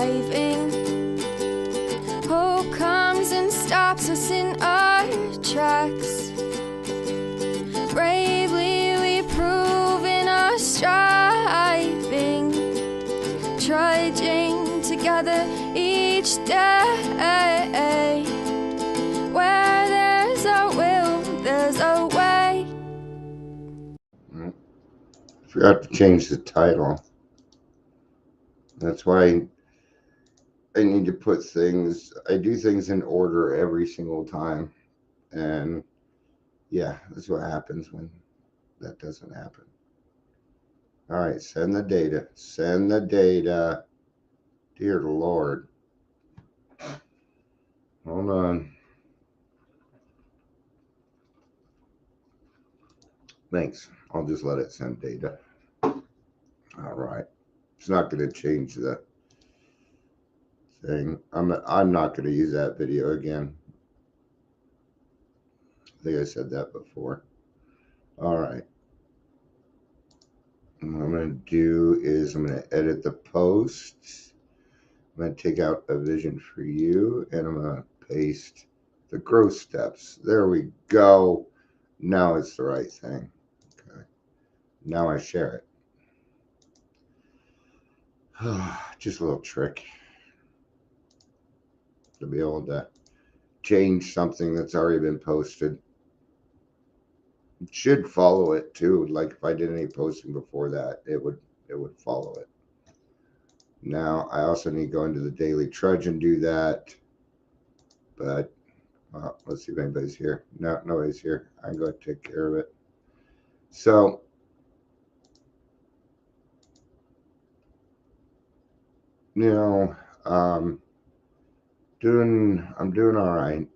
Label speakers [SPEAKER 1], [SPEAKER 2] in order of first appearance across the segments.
[SPEAKER 1] driving. Hope comes and stops us in our tracks. Bravely we prove in our striving, trudging together each day. Where there's a will, there's a way.
[SPEAKER 2] Forgot to change the title. That's why I need to put things, I do things in order every single time. And yeah, that's what happens when that doesn't happen. All right, send the data. Send the data. Dear Lord. Hold on. Thanks. I'll just let it send data. All right. It's not going to change the thing. I'm not going to use that video again. I think I said that before. All right. What I'm going to do is I'm going to edit the post. I'm going to take out a vision for you, and I'm going to paste the growth steps. There we go. Now it's the right thing. Okay. Now I share it. Just a little trick to be able to change something that's already been posted. It should follow it too. Like if I did any posting before that, it would follow it. Now I also need to go into the Daily Trudge and do that. But let's see if anybody's here. No, nobody's here. I can go take care of it. So I'm doing all right.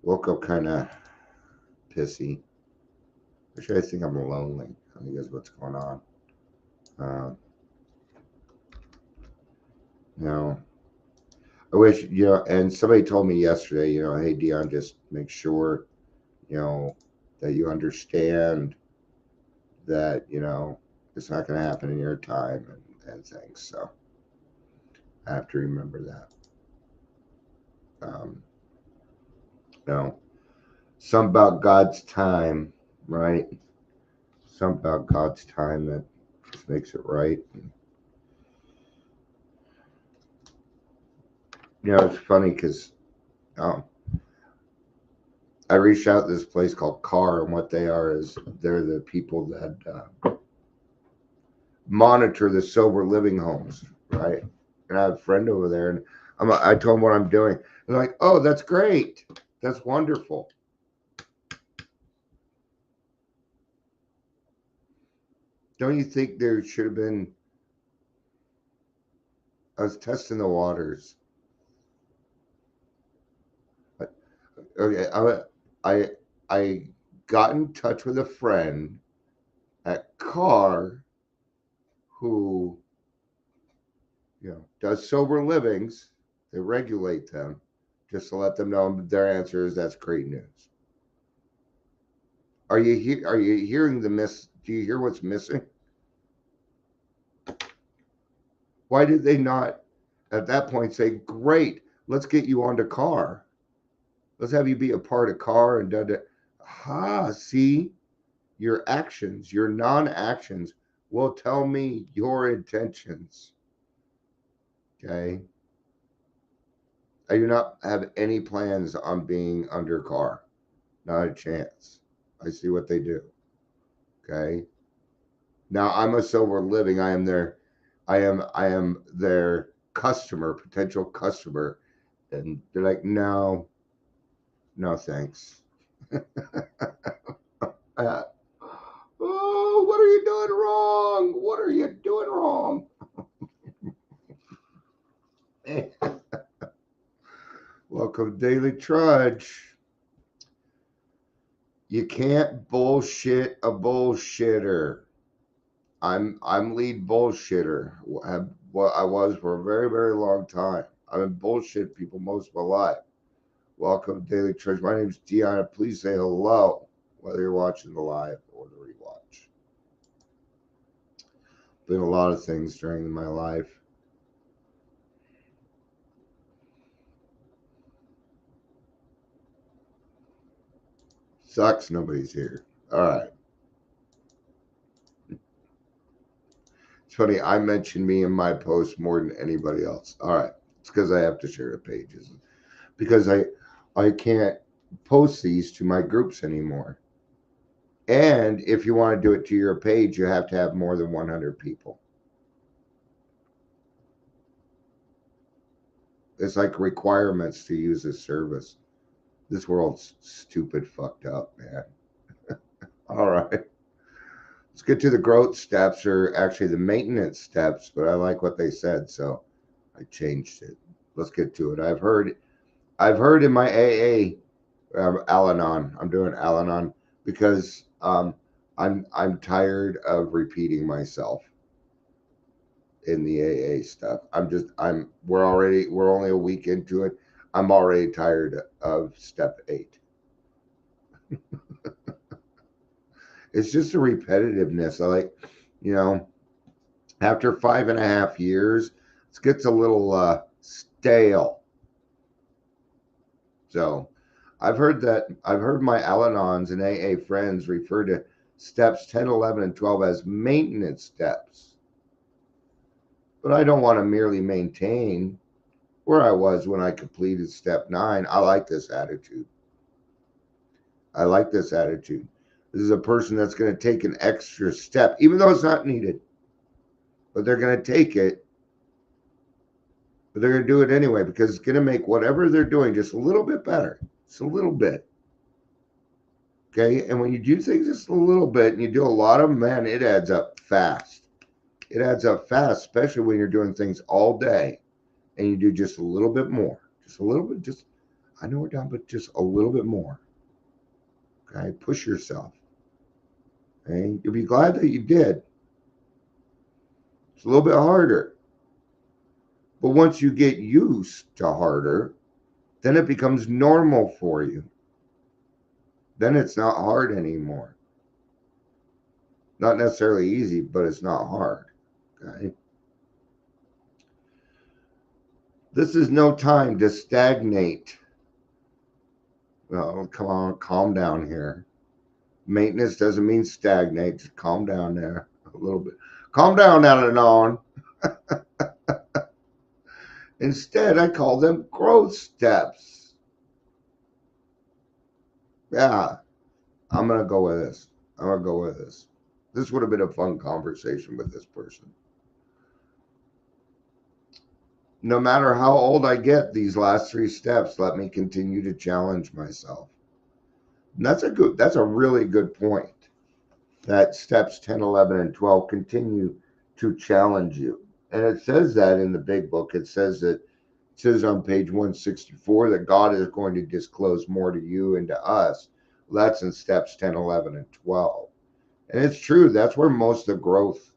[SPEAKER 2] Woke up kind of pissy. Actually, I think I'm lonely. I think that's what's going on. I wish, and somebody told me yesterday, hey, Dion, just make sure, that you understand that, it's not going to happen in your time and things. So I have to remember that. Something about God's time, right? Something about God's time that just makes it right. It's funny because I reached out to this place called CAR, and what they are is they're the people that monitor the sober living homes, right? And I have a friend over there, and I told him what I'm doing. They're like, oh, that's great. That's wonderful. Don't you think there should have been? I was testing the waters. Okay, I got in touch with a friend at CAR who, does sober livings. They regulate them, just to let them know. Their answer is that's great news. Are you hearing the miss? Do you hear what's missing? Why did they not at that point say, great, let's get you onto CAR. Let's have you be a part of CAR and see, your actions, your non-actions will tell me your intentions. Okay. I do not have any plans on being under CAR. Not a chance. I see what they do. Okay. Now I'm a sober living. I am their customer, potential customer. And they're like, no, thanks. Oh, what are you doing wrong? What are you doing wrong? Welcome, Daily Trudge. You can't bullshit a bullshitter. I'm lead bullshitter. What I was for a very, very long time. I've been bullshit people most of my life. Welcome to Daily Trudge. My name is Deanna. Please say hello, whether you're watching the live or the rewatch. Been a lot of things during my life. Sucks nobody's here. All right. It's funny. I mentioned me in my post more than anybody else. All right. It's because I have to share the pages because I can't post these to my groups anymore. And if you want to do it to your page, you have to have more than 100 people. It's like requirements to use this service. This world's stupid, fucked up, man. All right. Let's get to the growth steps, or actually the maintenance steps, but I like what they said, so I changed it. Let's get to it. I've heard in my AA, Al-Anon. I'm doing Al-Anon because I'm tired of repeating myself in the AA stuff. We're only a week into it. I'm already tired of step 8. It's just a repetitiveness. I like, you know, after 5.5 years, it gets a little stale. So I've heard my Al-Anons and AA friends refer to steps 10, 11, and 12 as maintenance steps. But I don't want to merely maintain where I was when I completed step 9. I like this attitude. I like this attitude. This is a person that's going to take an extra step, even though it's not needed. But they're going to take it. But they're going to do it anyway because it's going to make whatever they're doing just a little bit better. Just a little bit. Okay? And when you do things just a little bit and you do a lot of them, man, it adds up fast. It adds up fast, especially when you're doing things all day and you do just a little bit more. Just a little bit. I know we're done, but just a little bit more. Okay? Push yourself. Okay? You'll be glad that you did. It's a little bit harder. But once you get used to harder, then it becomes normal for you. Then it's not hard anymore. Not necessarily easy, but it's not hard. Okay? This is no time to stagnate. Well, come on, calm down here. Maintenance doesn't mean stagnate. Just calm down there a little bit. Calm down, Al-Anon. Instead, I call them growth steps. Yeah, I'm going to go with this. I'm going to go with this. This would have been a fun conversation with this person. No matter how old I get, these last 3 steps let me continue to challenge myself. And that's a really good point. That steps 10, 11, and 12 continue to challenge you. And it says that in the big book. It says on page 164 that God is going to disclose more to you and to us. Well, that's in steps 10, 11, and 12. And it's true. That's where most of the growth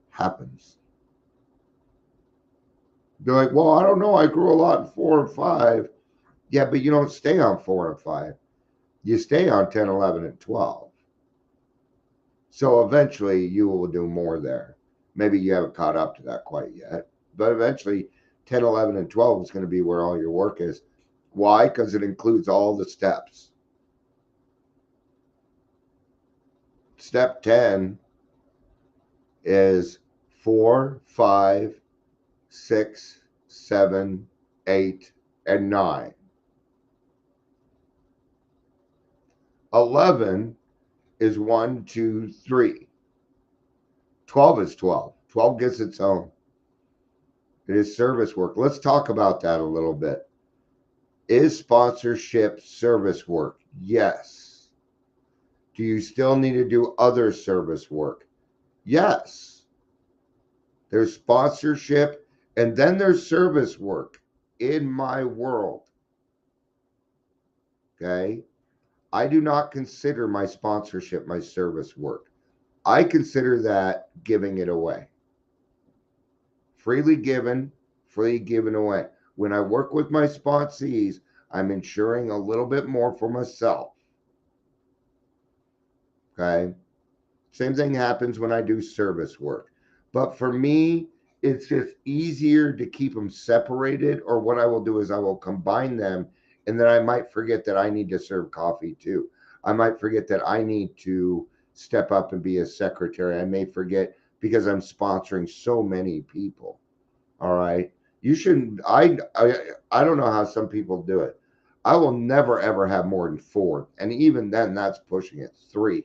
[SPEAKER 2] happens. They're like, well, I don't know. I grew a lot in 4 and 5. Yeah, but you don't stay on 4 and 5. You stay on 10, 11, and 12. So eventually you will do more there. Maybe you haven't caught up to that quite yet. But eventually 10, 11, and 12 is going to be where all your work is. Why? Because it includes all the steps. Step 10 is 4, 5, 6, 7, 8, and 9. 11 is 1, 2, 3. 12 is 12. 12 gets its own. It is service work. Let's talk about that a little bit. Is sponsorship service work? Yes. Do you still need to do other service work? Yes. There's sponsorship and then there's service work in my world. Okay? I do not consider my sponsorship my service work. I consider that giving it away. Freely given, freely given away. When I work with my sponsees, I'm ensuring a little bit more for myself. Okay? Same thing happens when I do service work. But for me, it's just easier to keep them separated. Or what I will do is I will combine them, and then I might forget that I need to serve coffee too. I might forget that I need to step up and be a secretary. I may forget because I'm sponsoring so many people. All right. You shouldn't. I don't know how some people do it. I will never ever have more than four, and even then, that's pushing it. Three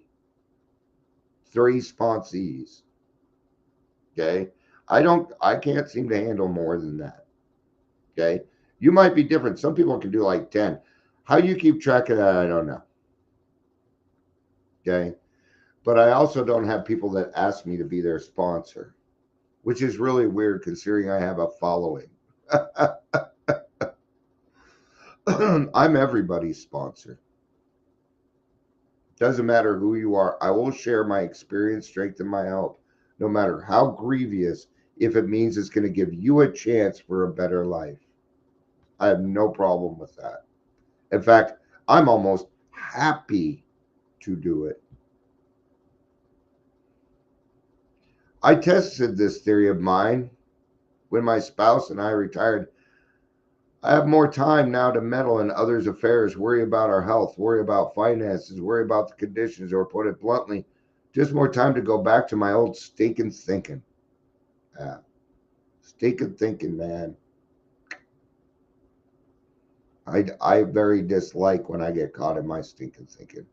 [SPEAKER 2] sponsees. Okay. I can't seem to handle more than that. Okay. You might be different. Some people can do like 10. How you keep track of that, I don't know. Okay. But I also don't have people that ask me to be their sponsor, which is really weird considering I have a following. I'm everybody's sponsor. Doesn't matter who you are. I will share my experience, strength, and my help, no matter how grievous, if it means it's going to give you a chance for a better life. I have no problem with that. In fact, I'm almost happy to do it. I tested this theory of mine when my spouse and I retired. I have more time now to meddle in others' affairs, worry about our health, worry about finances, worry about the conditions, or put it bluntly, just more time to go back to my old stinking thinking. Yeah, stinking thinking, man. I very dislike when I get caught in my stinking thinking.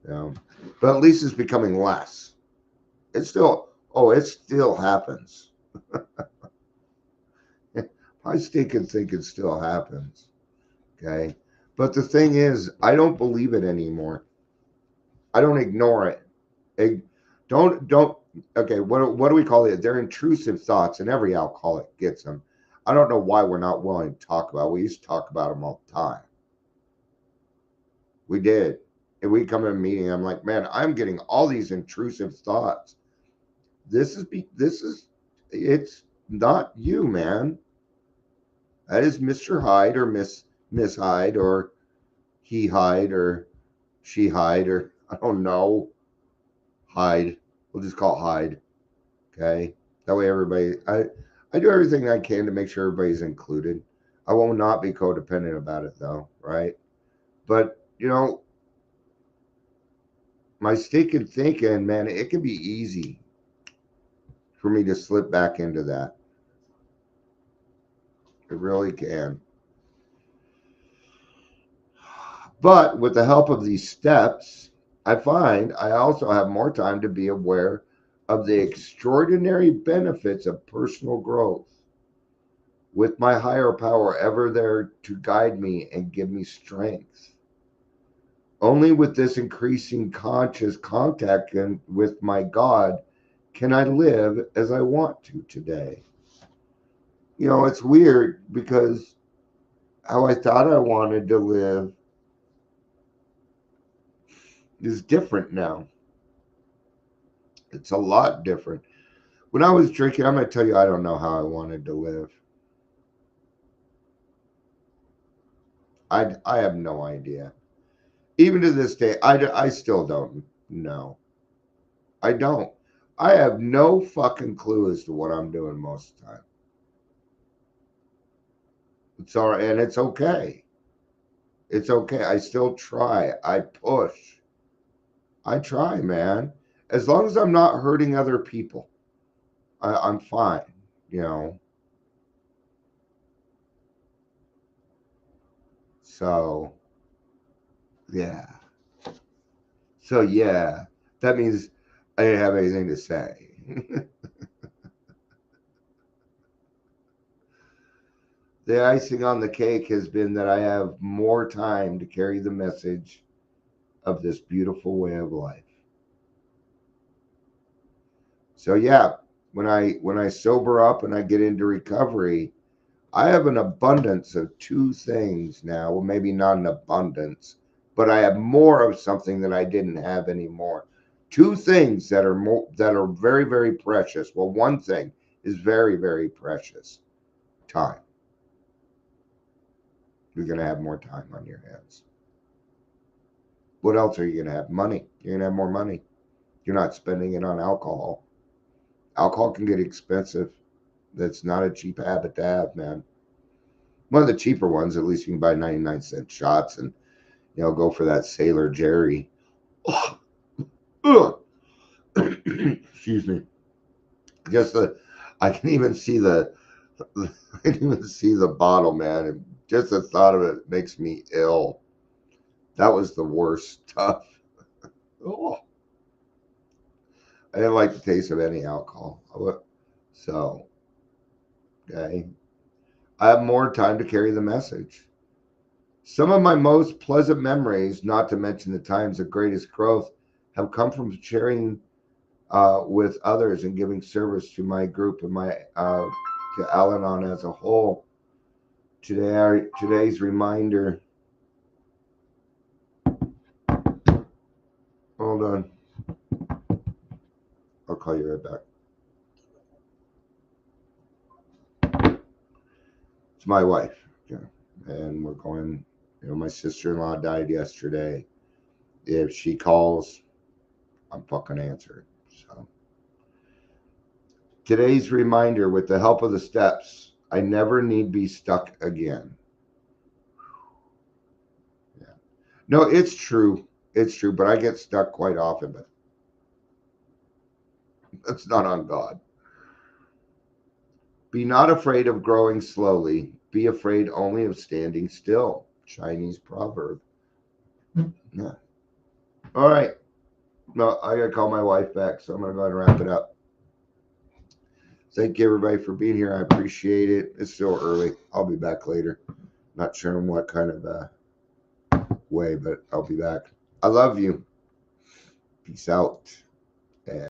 [SPEAKER 2] You know? But at least it's becoming less. It still happens. My stinking thinking still happens. Okay. But the thing is, I don't believe it anymore. I don't ignore it. I, don't. Okay. What do we call it? They're intrusive thoughts, and every alcoholic gets them. I don't know why we're not willing to talk about. We used to talk about them all the time. We did. And we come in a meeting. I'm like, man, I'm getting all these intrusive thoughts. This is. It's not you, man. That is Mr. Hyde or Miss Hyde or he Hyde or she Hyde or I don't know Hyde. We'll just call it Hyde. Okay. That way I do everything I can to make sure everybody's included. I will not be codependent about it though, right? But my stinking thinking, man, it can be easy for me to slip back into that. It really can. But with the help of these steps, I find I also have more time to be aware of the extraordinary benefits of personal growth, with my higher power ever there to guide me and give me strength. Only with this increasing conscious contact with my God can I live as I want to today. It's weird because how I thought I wanted to live is different now. It's a lot different. When I was drinking, I'm going to tell you, I don't know how I wanted to live. I have no idea. Even to this day, I still don't know. I don't. I have no fucking clue as to what I'm doing most of the time. It's all right, and it's okay. It's okay. I still try. I push. I try, man. As long as I'm not hurting other people, I'm fine. You know. So yeah. So yeah. That means I didn't have anything to say. The icing on the cake has been that I have more time to carry the message of this beautiful way of life. So yeah, when I sober up and I get into recovery, I have an abundance of two things now. Well, maybe not an abundance, but I have more of something that I didn't have anymore. Two things that are very, very precious. Well, one thing is very, very precious. Time. You're gonna have more time on your hands. What else are you gonna have? Money. You're gonna have more money. You're not spending it on alcohol. Alcohol can get expensive. That's not a cheap habit to have, man. One of the cheaper ones, at least you can buy 99-cent shots and, go for that Sailor Jerry. Ugh. Excuse me. Just I can even see I can even see the bottle, man. And just the thought of it makes me ill. That was the worst stuff. Oh, I didn't like the taste of any alcohol. So, okay. I have more time to carry the message. Some of my most pleasant memories, not to mention the times of greatest growth, have come from sharing with others and giving service to my group and to Al-Anon as a whole. Today's reminder. Hold on. I'll call you right back. It's my wife. Yeah. And we're going, my sister-in-law died yesterday. If she calls, I'm fucking answering. So today's reminder, with the help of the steps, I never need be stuck again. Yeah. No, it's true. It's true, but I get stuck quite often, but that's not on God. Be not afraid of growing slowly. Be afraid only of standing still. Chinese proverb. Yeah. All right. No, I gotta call my wife back, so I'm gonna go ahead and wrap it up. Thank you everybody for being here. I appreciate it. It's still early. I'll be back later. Not sure in what kind of way, but I'll be back. I love you. Peace out.